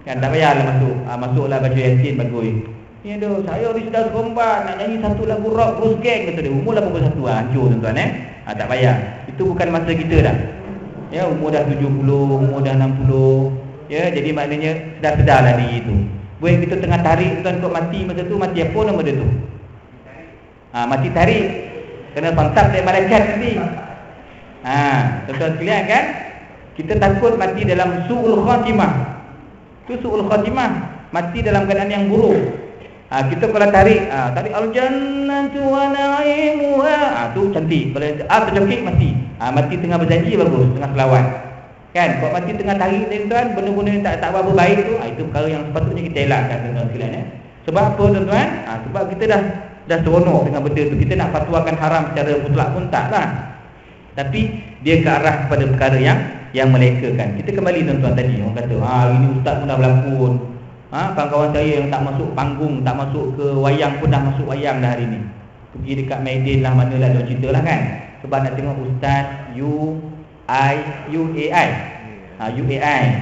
Kan tak payahlah masuk. Masuklah baca Yasin bagus. Ni ada saya ni sudah seremban nak nyanyi satu lagu rock Bruce Gang kata dia. Umur 81 hancur tuan-tuan tak payah. Itu bukan masa kita dah. Ya, umur dah 70, umur dah 60. Ya, jadi maknanya sedar-sedarlah diri itu. Buat kita tengah tarik tuan kau mati masa tu, mati apa nama dia tu? Mati tarik. Kena pantap dari malaikat nanti. Tuan-tuan sekalian kan? Kita takut mati dalam su'ul khatimah. Itu su'ul khatimah, mati dalam keadaan yang buruk. Kita kalau tarik al-jannatu wa na'imuha, tu cantik. Kalau tercokik mati. Mati tengah berjanji bagus, tengah selawat. Kan, kalau mati tengah tarik tuan, benda-benda yang tak apa baik tu, itu perkara yang sepatutnya kita elakkan tuan-tuan sekalian Sebab apa tuan-tuan? Sebab kita dah seronok dengan benda tu. Kita nak fatwakan haram secara mutlak pun taklah. Tapi dia ke arah kepada perkara yang melekakan. Kita kembali tuan-tuan tadi, orang kata, ini ustaz pun dah berlakon. Kawan-kawan saya yang tak masuk panggung, tak masuk ke wayang pun dah masuk wayang dah hari ni. Pergi dekat Maidin lah, manalah dia cerita lah kan. Sebab nak tengok ustaz UAI.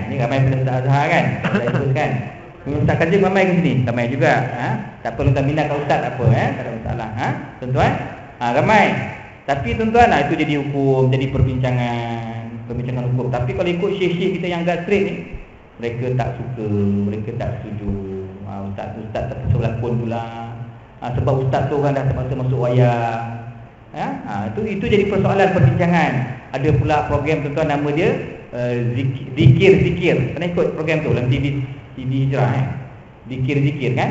Ni ramai peserta Azhar kan. Kan. Ustaz Kazim ramai ke sini? Ramai juga. Tak perlu tak minat kat ustaz tak apa tak ada masalah. Tuan-tuan? Ramai. Tapi tuan-tuan itu jadi hukum, jadi perbincangan hukum. Tapi kalau ikut syekh-syekh kita yang agak straight ni, mereka tak suka, mereka tak setuju. Ustaz tak pasal berlakon pula. Sebab ustaz tu orang dah terpaksa masuk wayang. Itu jadi persoalan perbincangan. Ada pula program tuan-tuan nama dia Zikir. Pernah ikut program tu dalam TV Hijrah Zikir kan.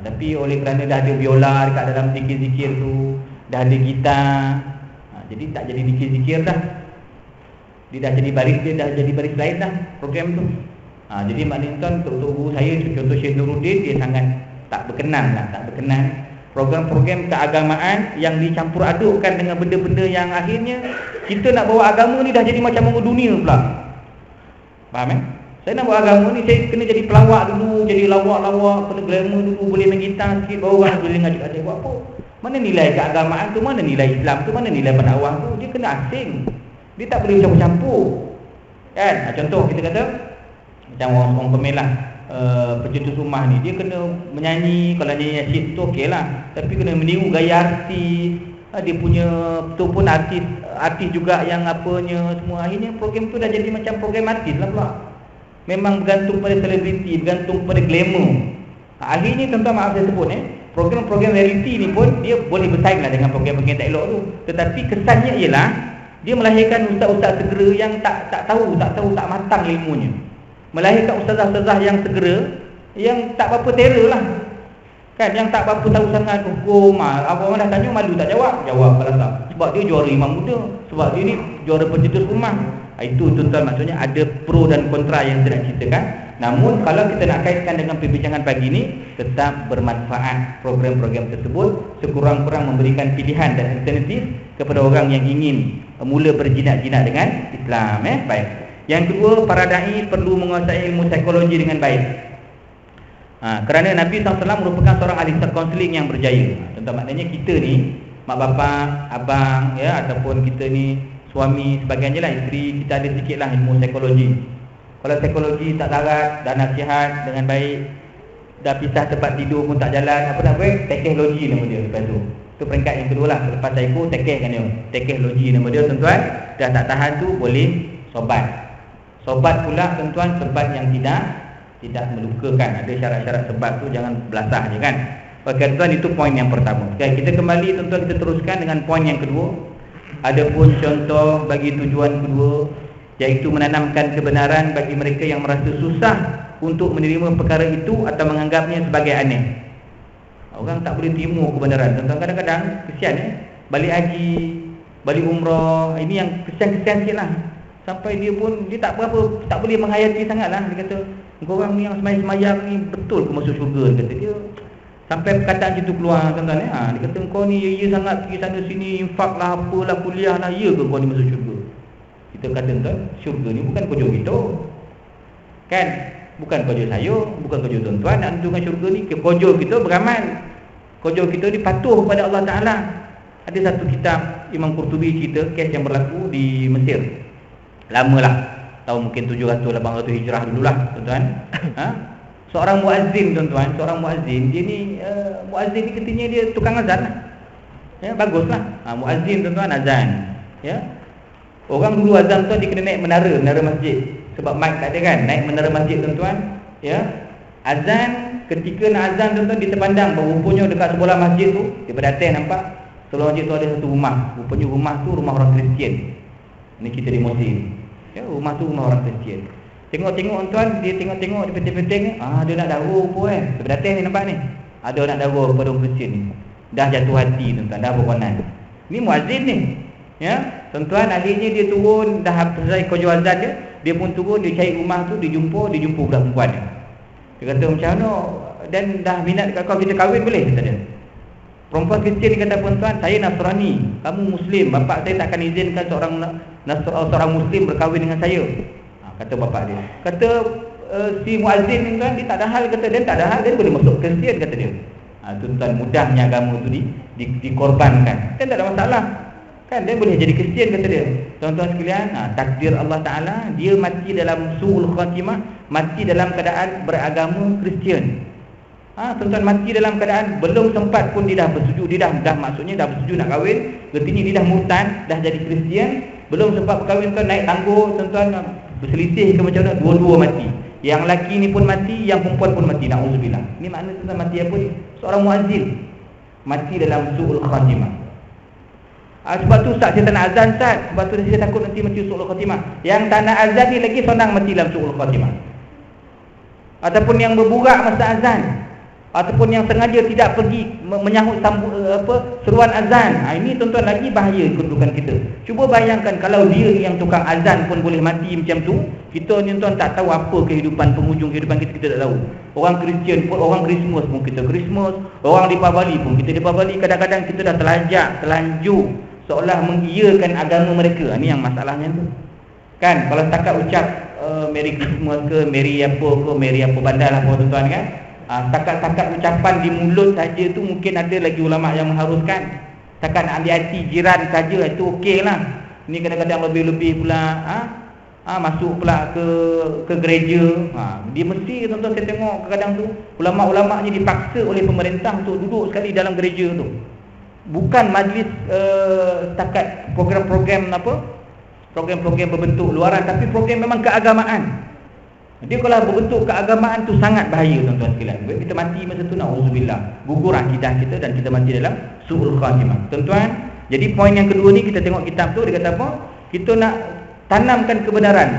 Tapi oleh kerana dah ada biola dekat dalam zikir-zikir tu, dah ada gitar, jadi tak jadi zikir-zikir dah. Dia dah jadi baris lain dah program tu. Jadi maknanya tuan, untuk guru saya contoh Syekh Nuruddin, dia sangat tak berkenan program-program keagamaan yang dicampur adukkan dengan benda-benda yang akhirnya kita nak bawa agama ni dah jadi macam orang dunia pula. Faham Saya nak bawa agama ni, saya kena jadi pelawak dulu, jadi lawak-lawak, kena glamour dulu, boleh main gitar sikit, baru orang boleh ngajak-ngajak buat apa. Mana nilai keagamaan tu, mana nilai Islam tu, mana nilai pendakwah tu. Dia kena asing. Dia tak boleh campur-campur. Kan? Contoh kita kata macam orang pemelah pencetus rumah ni, dia kena menyanyi. Kalau nyanyi nasyid tu okey lah, tapi kena meniru gaya artis. Dia punya tu pun artis juga yang apanya semua. Akhirnya program tu dah jadi macam program artis lah pula. Memang bergantung pada selebriti, bergantung pada glamour. Akhirnya tuan-tuan, maaf saya sebut program-program reality ni pun dia boleh bersaing lah dengan program-program tak elok tu. Tetapi kesannya ialah dia melahirkan ustaz-ustaz segera yang tak tahu, tak matang ilmunya. Melahirkan ustazah-ustazah yang segera, yang tak berapa terror lah. Kan, yang tak berapa tahu sangat hukum. Orang dah tanya malu tak jawab balasah. Sebab dia juara imam muda, sebab dia ni juara pencetus rumah. Itu tuan-tuan, maksudnya ada pro dan kontra yang saya nak ceritakan. Namun kalau kita nak kaitkan dengan perbincangan pagi ini, tetap bermanfaat program-program tersebut, sekurang-kurang memberikan pilihan dan alternatif kepada orang yang ingin mula berjinak-jinak dengan Islam. Baik. Yang kedua, para da'i perlu menguasai ilmu psikologi dengan baik. Kerana Nabi SAW merupakan seorang ahli konseling yang berjaya. Contoh maknanya kita ni, mak bapak, abang ataupun kita ni suami, sebagainya lah, isteri, kita ada sikit lah ilmu psikologi. Kalau psikologi tak larat, dah nasihat dengan baik, dah pisah tempat tidur pun tak jalan, apa nak buat? Teknologi nama dia lepas tu. Itu peringkat yang kedua lah. Lepas psycho, tekeh kan dia. Teknologi nama dia tuan-tuan. Dah tak tahan tu, boleh sobat. Sobat pula tuan-tuan, sobat yang tidak melukakan. Ada syarat-syarat sebab tu, jangan belasah je kan. Okey tuan, itu poin yang pertama. Okay, kita kembali tuan-tuan, kita teruskan dengan poin yang kedua. Adapun contoh bagi tujuan kedua, iaitu menanamkan kebenaran bagi mereka yang merasa susah untuk menerima perkara itu atau menganggapnya sebagai aneh. Orang tak boleh terima kebenaran. Tuan-tuan, kadang-kadang kesian balik haji, balik umrah, ini yang kesian-kesian sikit lah. Sampai dia tak boleh menghayati sangat lah. Dia kata, korang ni yang semayang-semayang ni betul ke masuk syurga? Dia kata dia. Sampai perkataan itu keluar tuan-tuan. Dia kata kau ni ya sangat pergi sana sini, infak lah, apalah, kuliah lah, ya ke kau ni masuk syurga? Kita kata tuan, syurga ni bukan kerja kita. Kan? Bukan kerja saya, bukan kerja tuan-tuan. Nak tentukan syurga ni, kerja kita beramal. Kerja kita ni patuh kepada Allah Ta'ala. Ada satu kitab Imam Qurtubi cerita kes yang berlaku di Mesir. Lamalah. tahun mungkin 700-800 Hijrah dululah, tuan-tuan. Seorang muazzin, tuan-tuan, seorang muazzin, dia ni muazzin ni katanya dia tukang azan lah. Ya, baguslah. Muazzin, tuan-tuan, azan. Ya. Orang dulu azan tu dia kena naik menara masjid. Sebab mic tak ada kan, naik menara masjid, tuan-tuan. Ya. Azan, ketika nak azan, tuan-tuan, dia terpandang bahawa rupanya dekat sebelah masjid tu, daripada atas nampak sebelah masjid tu ada satu rumah. Rupanya rumah tu rumah orang Kristian. Ni kita di Muslim. Ya, rumah tu rumah orang Kristian. Tengok-tengok, tuan, dia tengok-tengok di penting-penting ni, dia nak darah pun kan. Daripada atas ni nampak ni. Ada nak darah kepada orang Kristian ni. Dah jatuh hati, tuan-tuan, dah berkonan. Ni muazzin ni. Ya, tuan-tuan, akhirnya dia turun, dah selesai kerja azan dia pun turun, dia cari rumah tu, dia jumpa budak perempuan dia. Dia kata macam mana, dan dah minat dekat kau, kita kahwin boleh? Kata dia. Perempuan Kristian ni kata, tuan-tuan, saya Nasrani, kamu Muslim, bapak saya takkan izinkan seorang Muslim berkahwin dengan saya. Kata bapak dia. Kata si muazzin ni, tuan, dia tak ada hal, kata dia tak ada hal, dia boleh masuk Kristian, kata dia. Tuan-tuan, mudahnya agama tu dikorbankan, kan tak ada masalah. Kan dia boleh jadi Kristian, kata dia. Tuan-tuan sekalian, takdir Allah Ta'ala, dia mati dalam su'ul khatimah, mati dalam keadaan beragama Kristian. Tuan-tuan, mati dalam keadaan belum sempat pun dia dah bersetuju, dia dah maksudnya dah bersetuju nak kahwin, artinya dia dah murtad, dah jadi Kristian, belum sempat berkahwin, tuan, naik tangguh, tuan-tuan, berselisih ke macam mana, dua-dua mati. Yang lelaki ni pun mati, yang perempuan pun mati. Na'udzubillah. Ini makna tuan mati apa ni? Seorang muazzin mati dalam su'ul khatimah. Sebab tu Ustaz, saya tak nak azan, Ustaz. Sebab tu saya takut nanti mati su'ul khatimah. Yang tak nak azan ni lagi senang mati dalam su'ul khatimah. Ataupun yang berburak masa azan, ataupun yang sengaja tidak pergi menyahut seruan azan. Ini tuan-tuan lagi bahaya kedudukan kita. Cuba bayangkan kalau dia yang tukang azan pun boleh mati macam tu, kita ni tuan tak tahu apa kehidupan, penghujung kehidupan kita tak tahu. Orang Kristian pun, orang Christmas pun kita Christmas, orang Deepavali pun kita Deepavali. Kadang-kadang kita dah telanjur seolah mengiyakan agama mereka. Ini yang masalahnya tu. Kan kalau setakat ucap Merry Christmas ke, Merry apa bandar lah tuan-tuan kan. Setakat ucapan di mulut saja tu mungkin ada lagi ulama yang mengharuskan. Setakat nak ambil hati jiran saja itu okey lah. Ini kadang-kadang lebih-lebih pula masuk pula ke gereja. Dia mesti, tuan-tuan, saya tengok kadang tu ulama-ulamanya dipaksa oleh pemerintah untuk duduk sekali dalam gereja tu. Bukan majlis setakat program-program berbentuk luaran, tapi program memang keagamaan. Dia kalau berbentuk keagamaan tu sangat bahaya, tuan-tuan sekalian. Kita mati masa tu, na'udzubillah, gugur akidah kita dan kita mati dalam su'ul khatimah. Tuan-tuan, jadi poin yang kedua ni kita tengok kitab tu, dia kata apa? Kita nak tanamkan kebenaran.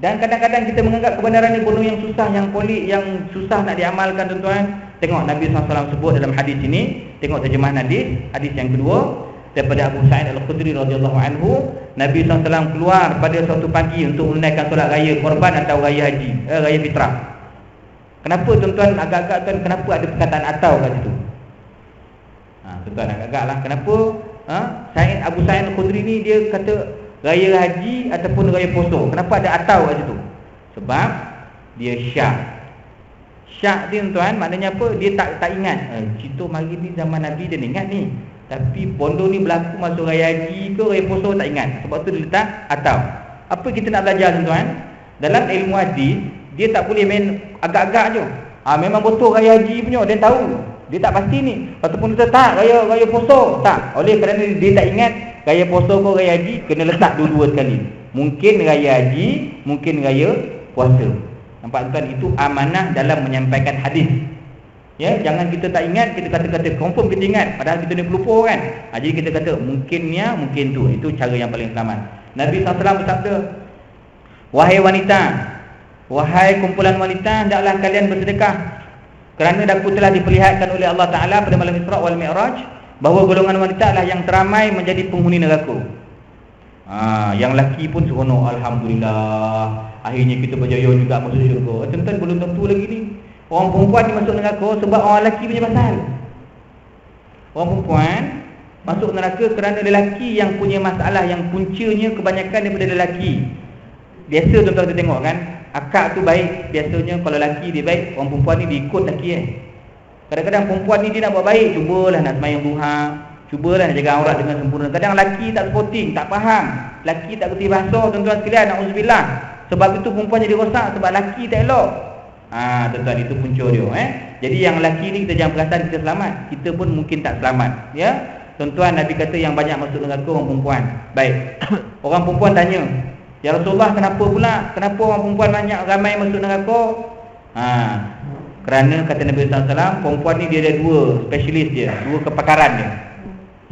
Dan kadang-kadang kita menganggap kebenaran ni benda yang susah, yang pelik, yang susah nak diamalkan, tuan-tuan. Tengok Nabi SAW sebut dalam hadis ini, tengok terjemahan hadis yang kedua daripada Abu Sa'id Al-Khudri radhiyallahu anhu. Nabi SAW keluar pada suatu pagi untuk menunaikan solat raya korban atau raya haji, raya fitrah. Kenapa, tuan-tuan, agak-agak, tuan, kenapa ada perkataan atau kat situ? Tuan-tuan, agak-agak lah. Kenapa Abu Sa'id Al-Khudri ni dia kata raya haji ataupun raya poso? Kenapa ada atau kat situ? Sebab dia syak. Syak dia, tuan, maknanya apa? Dia tak ingat. Cerita mari ni zaman Nabi dia ingat ni. Tapi bondo ni berlaku masuk raya haji ke raya poso tak ingat. Sebab tu dia letak atau. Apa kita nak belajar, tuan-tuan? Dalam ilmu hadis, dia tak boleh main agak-agak je. Memang betul raya haji punya, dia tahu. Dia tak pasti ni. Ataupun dia tak raya poso, tak. Oleh kerana dia tak ingat raya poso ke raya haji, kena letak dua-dua sekali. Mungkin raya haji, mungkin raya puasa. Nampak, tuan? Itu amanah dalam menyampaikan hadis. Ya, jangan kita tak ingat, kita kata-kata confirm kita ingat, padahal kita ni pelupa kan. Jadi kita kata mungkinnya, mungkin tu. Itu cara yang paling selamat. Nabi SAW bersabda, wahai wanita, wahai kumpulan wanita, hendaklah kalian bersedekah, kerana aku telah diperlihatkan oleh Allah Ta'ala pada malam Isra' wal Mi'raj bahawa golongan wanita lah yang teramai menjadi penghuni neraka. Yang lelaki pun seronok, alhamdulillah, akhirnya kita berjaya juga masuk syurga. Tuan-tuan, belum tentu lagi ni. Orang perempuan ni masuk neraka sebab orang lelaki punya pasal. Orang perempuan masuk neraka kerana lelaki yang punya masalah, yang puncanya kebanyakan daripada lelaki. Biasa, tuan-tuan, kita tengok kan, akak tu baik. Biasanya kalau lelaki dia baik, orang perempuan ni dia ikut lelaki Kadang-kadang perempuan ni dia nak buat baik, cubalah nak sembahyang duha, cubalah nak jaga aurat dengan sempurna. Kadang lelaki tak supporting, tak faham, lelaki tak kerti bahasa, tuan-tuan sekalian, na'udzubillah. Sebab itu perempuan jadi rosak, sebab laki tak elok. Tuan-tuan, itu punca dia. Jadi yang laki ni kita jangan perasan kita selamat, kita pun mungkin tak selamat. Ya, tuan-tuan, Nabi kata yang banyak masuk neraka orang perempuan. Baik. Orang perempuan tanya, ya Rasulullah, kenapa pula? Kenapa orang perempuan banyak ramai masuk neraka? Kerana kata Nabi SAW, perempuan ni dia ada dua spesialis dia, dua kepakaran dia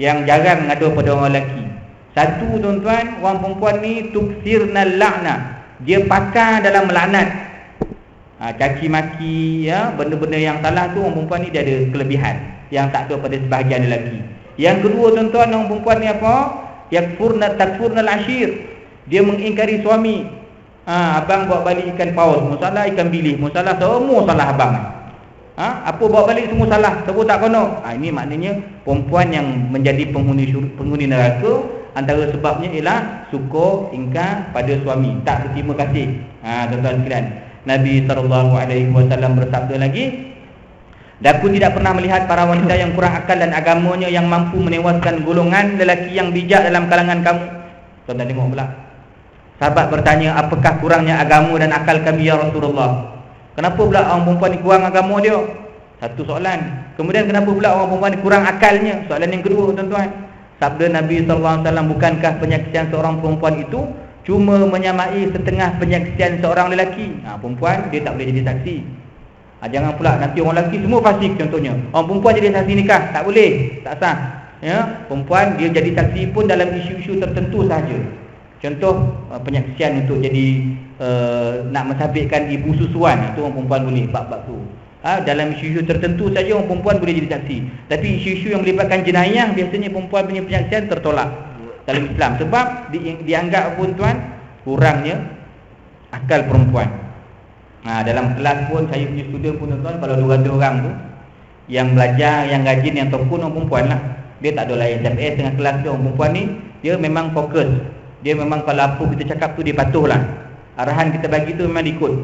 yang jarang ngadu pada orang lelaki. Satu, tuan-tuan, orang perempuan ni tuksirnal la'nah, dia pakar dalam melaknat. Caci maki, ya, benda-benda yang salah tu orang perempuan ni dia ada kelebihan yang tak ada pada sebahagian lelaki. Yang kedua, tuan-tuan, orang perempuan ni apa? Takfurnal ashir, dia mengingkari suami. Abang bawa balik ikan paus, masalah ikan bilis, masalah semua salah abang. Apa bawa balik semua salah, sebut tak kono. Ini maknanya perempuan yang menjadi penghuni neraka, antara sebabnya ialah suka ingkar pada suami, tak berterima kasih. Tuan-tuan sekalian, Nabi SAW bersabda lagi, dan aku tidak pernah melihat para wanita yang kurang akal dan agamanya yang mampu menewaskan golongan lelaki yang bijak dalam kalangan kamu. Tuan-tuan tengok pula, sahabat bertanya, apakah kurangnya agama dan akal kami ya Rasulullah? Kenapa pula orang perempuan ni kurang agama dia? Satu soalan. Kemudian kenapa pula orang perempuan ni kurang akalnya? Soalan yang kedua, tuan-tuan. Sabda Nabi SAW, bukankah penyaksian seorang perempuan itu cuma menyamai setengah penyaksian seorang lelaki? Perempuan dia tak boleh jadi saksi. Jangan pula nanti orang lelaki semua fasik contohnya, orang perempuan jadi saksi nikah, tak boleh, tak sah. Ya, perempuan dia jadi saksi pun dalam isu-isu tertentu sahaja. Contoh penyaksian untuk jadi nak mensabitkan ibu susuan, itu orang perempuan boleh bab-bab tu. Dalam isu-isu tertentu saja orang perempuan boleh jadi saksi. Tapi isu-isu yang melibatkan jenayah, biasanya perempuan punya penyaksian tertolak dalam Islam. Sebab dianggap pun tuan, kurangnya akal perempuan. Dalam kelas pun saya punya student pun tuan, kalau 200 orang tu yang belajar, yang rajin, yang tekun orang perempuan lah. Dia tak ada lain SMS tengah kelas dia. Orang perempuan ni dia memang fokus. Dia memang kalau apa kita cakap tu dia patuh lah. Arahan kita bagi tu memang ikut.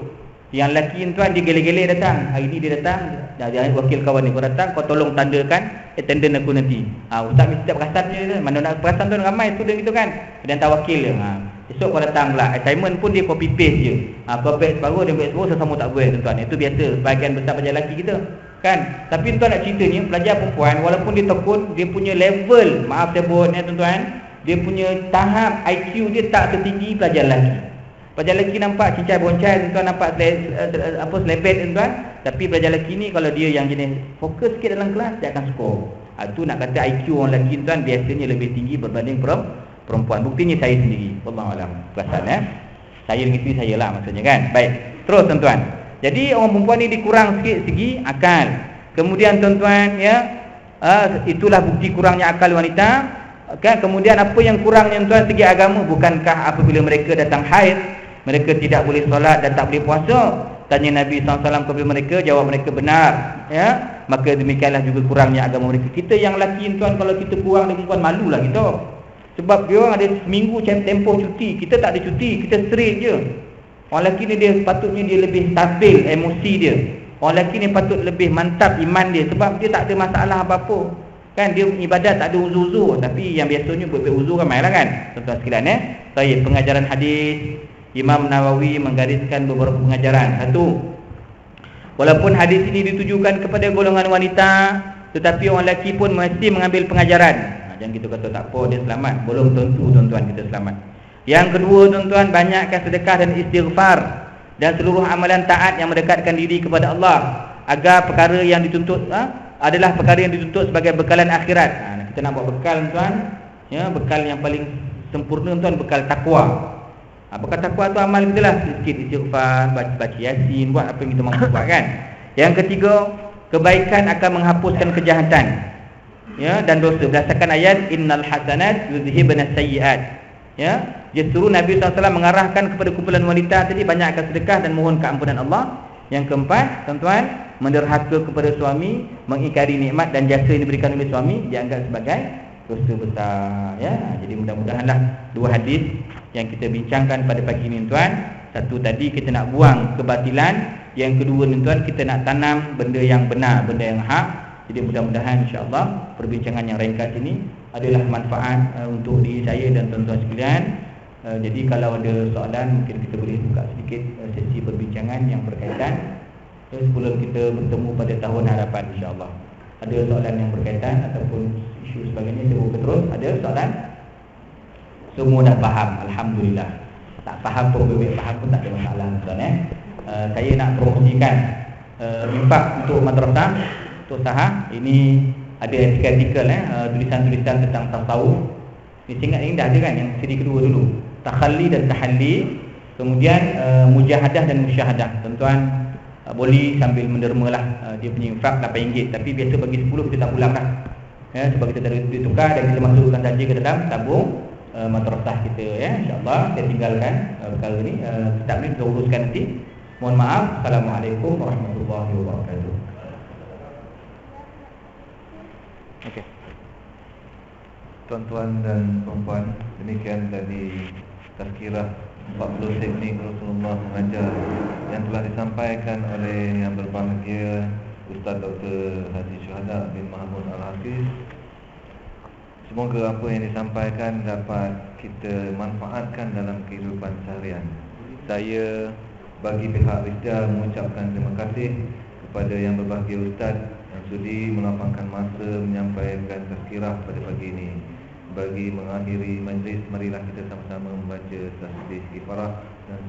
Yang lelaki tuan dia gele-gele datang. Hari ni dia datang, dia wakil kawan ni, kau datang, kau tolong tandakan attendance aku nanti. Ustaz mesti tak perasan je. Mana nak perasan tu, ramai student gitu kan. Dia hantar wakil dia. Esok kau datang pula. Assignment pun dia copy paste je. Kau back separuh, dia back separuh, sesama tak boleh tuan-tuan. Itu biasa sebahagian besar pelajar lelaki kita kan. Tapi tuan nak ceritanya, pelajar perempuan walaupun dia tekun, dia punya level, maaf saya sebut tuan-tuan, dia punya tahap IQ dia tak setinggi pelajar lelaki. Pelajar lelaki nampak cincai boncai tuan, nampak selebet tuan. Tapi pelajar lelaki ni kalau dia yang jenis fokus sikit dalam kelas, dia akan skor. Itu nak kata IQ orang lelaki tuan biasanya lebih tinggi berbanding perempuan. Buktinya saya sendiri, wallahualam, perasan saya dengan isteri saya lah maksudnya kan. Baik, terus tuan-tuan. Jadi orang perempuan ni dikurang sikit segi akal. Kemudian tuan-tuan itulah bukti kurangnya akal wanita. Kan? Kemudian apa yang kurangnya tuan segi agama? Bukankah apabila mereka datang haid, mereka tidak boleh solat dan tak boleh puasa? Tanya Nabi SAW kepada mereka, jawab mereka benar. Ya, maka demikianlah juga kurangnya agama mereka. Kita yang lelaki tuan, kalau kita kurang dengan perempuan, malulah kita. Sebab dia orang ada seminggu tempoh cuti, kita tak ada cuti, kita straight je. Orang lelaki ni dia sepatutnya dia lebih stabil emosi dia. Orang lelaki ni patut lebih mantap iman dia, sebab dia tak ada masalah apa-apa. Kan dia ibadat tak ada uzur-uzur. Tapi yang biasanya buat uzur ramai lah kan. Tuan-tuan sekalian Saya pengajaran hadis, Imam Nawawi menggariskan beberapa pengajaran. Satu, walaupun hadis ini ditujukan kepada golongan wanita, tetapi orang lelaki pun mesti mengambil pengajaran. Jangan kita kata tak apa dia selamat. Belum tentu tuan-tuan kita selamat. Yang kedua tuan-tuan, banyakkan sedekah dan istighfar dan seluruh amalan taat yang mendekatkan diri kepada Allah, agar perkara yang dituntut adalah perkara yang dituntut sebagai bekalan akhirat. Kita nak buat bekal tuan, ya, bekal yang paling sempurna tuan, bekal takwa. Bekal takwa tu amal kita lah, sikit istighfar, baca yasin, buat apa yang kita mahu buat kan. Yang ketiga, kebaikan akan menghapuskan kejahatan, ya, dan dosa berdasarkan ayat innal hasanat yudhibna sayyiat. Ya, justru Nabi SAW mengarahkan kepada kumpulan wanita tadi, banyakkan sedekah dan mohon keampunan Allah. Yang keempat tuan-tuan, menderhaka kepada suami, mengingkari nikmat dan jasa yang diberikan oleh suami dianggap sebagai dosa besar. Ya, jadi mudah-mudahanlah dua hadis yang kita bincangkan pada pagi ini tuan. Satu tadi kita nak buang kebatilan, yang kedua tuan kita nak tanam benda yang benar, benda yang hak. Jadi mudah-mudahan insya-Allah perbincangan yang ringkas ini adalah manfaat untuk diri saya dan tuan-tuan sekalian. Jadi kalau ada soalan, mungkin kita boleh buka sedikit sesi perbincangan yang berkaitan sebelum kita bertemu pada tahun harapan, insya-Allah. Ada soalan yang berkaitan ataupun isu sebagainya, saya buka terus. Ada soalan? Semua dah faham, alhamdulillah. Tak faham pun boleh faham pun tak ada masalah, tuan. Saya nak promosikan infak untuk madrasah, untuk usaha. Ini ada artikel tulisan-tulisan tentang tasawuf. Ini ingat ini dah ada kan yang siri kedua dulu. Takhalli dan tahalli. Kemudian mujahadah dan musyahadah. Tuan-tuan boleh sambil mendermalah dia punya infak RM8, tapi biasa bagi 10 kita tak pulang dah. Sebab kita dah ditukar dan kita masukkan saja ke dalam tabung madrasah kita, insya-Allah. Saya tinggalkan perkara ni, kitab ni kita uruskan nanti. Mohon maaf. Assalamualaikum warahmatullahi wabarakatuh. Okey. Tuan-tuan dan puan-puan, demikian tadi tazkirah 40 teknik Rasulullah mengajar yang telah disampaikan oleh yang berbahagia Ustaz Dr. Haji Syuhada bin Mahmud Al-Hafiz. Semoga apa yang disampaikan dapat kita manfaatkan dalam kehidupan seharian. Saya bagi pihak Rizal mengucapkan terima kasih kepada yang berbahagia Ustaz yang sudi melapangkan masa menyampaikan tazkirah pada pagi ini. Bagi mengakhiri majlis, marilah kita sama-sama membaca tasbih kifarah dan